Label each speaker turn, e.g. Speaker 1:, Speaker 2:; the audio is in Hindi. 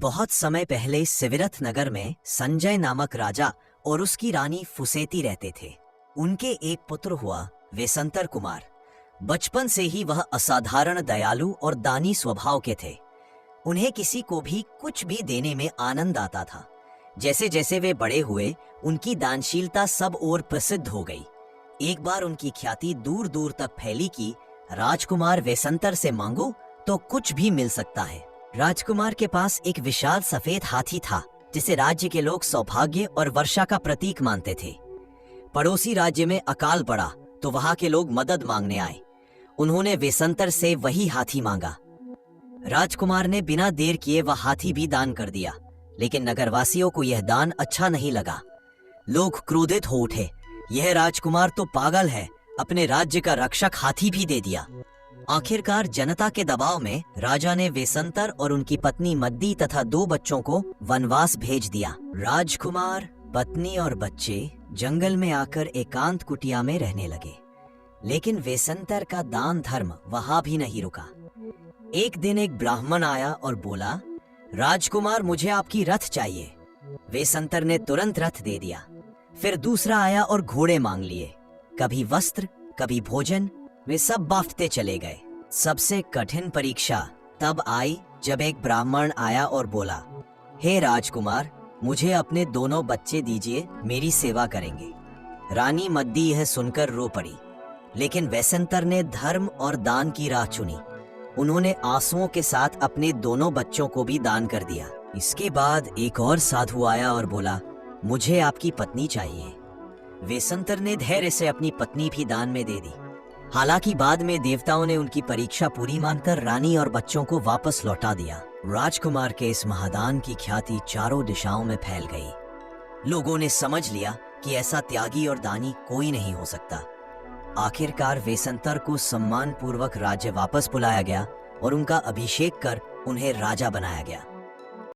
Speaker 1: बहुत समय पहले सिविरथ नगर में संजय नामक राजा और उसकी रानी फुसेती रहते थे। उनके एक पुत्र हुआ वेसंतर कुमार। बचपन से ही वह असाधारण दयालु और दानी स्वभाव के थे। उन्हें किसी को भी कुछ भी देने में आनंद आता था। जैसे जैसे वे बड़े हुए, उनकी दानशीलता सब ओर प्रसिद्ध हो गई। एक बार उनकी ख्याति दूर दूर तक फैली कि राजकुमार वेसंतर से मांगो तो कुछ भी मिल सकता है। राजकुमार के पास एक विशाल सफेद हाथी था, जिसे राज्य के लोग सौभाग्य और वर्षा का प्रतीक मानते थे। पड़ोसी राज्य में अकाल पड़ा तो वहां के लोग मदद मांगने आए। उन्होंने वेसंतर से वही हाथी मांगा। राजकुमार ने बिना देर किए वह हाथी भी दान कर दिया, लेकिन नगरवासियों को यह दान अच्छा नहीं लगा। लोग क्रोधित हो उठे। यह राजकुमार तो पागल है, अपने राज्य का रक्षक हाथी भी दे दिया। आखिरकार जनता के दबाव में राजा ने वेसंतर और उनकी पत्नी मद्दी तथा 2 बच्चों को वनवास भेज दिया। राजकुमार, पत्नी और बच्चे जंगल में आकर एकांत कुटिया में रहने लगे। लेकिन वेसंतर का दान धर्म वहां भी नहीं रुका। एक दिन एक ब्राह्मण आया और बोला, राजकुमार, मुझे आपकी रथ चाहिए। वेसंतर ने तुरंत रथ दे दिया। फिर दूसरा आया और घोड़े मांग लिए। कभी वस्त्र, कभी भोजन, वे सब बांटते चले गए। सबसे कठिन परीक्षा तब आई जब एक ब्राह्मण आया और बोला, हे राजकुमार, मुझे अपने दोनों बच्चे दीजिए, मेरी सेवा करेंगे। रानी मद्दी यह सुनकर रो पड़ी, लेकिन वेसंतर ने धर्म और दान की राह चुनी। उन्होंने आंसुओं के साथ अपने दोनों बच्चों को भी दान कर दिया। इसके बाद एक और साधु आया और बोला, मुझे आपकी पत्नी चाहिए। वेसंतर ने धैर्य से अपनी पत्नी भी दान में दे दी। हालांकि बाद में देवताओं ने उनकी परीक्षा पूरी मानकर रानी और बच्चों को वापस लौटा दिया। राजकुमार के इस महादान की ख्याति चारों दिशाओं में फैल गई। लोगों ने समझ लिया कि ऐसा त्यागी और दानी कोई नहीं हो सकता। आखिरकार वेसंतर को सम्मान पूर्वक राज्य वापस बुलाया गया और उनका अभिषेक कर उन्हें राजा बनाया गया।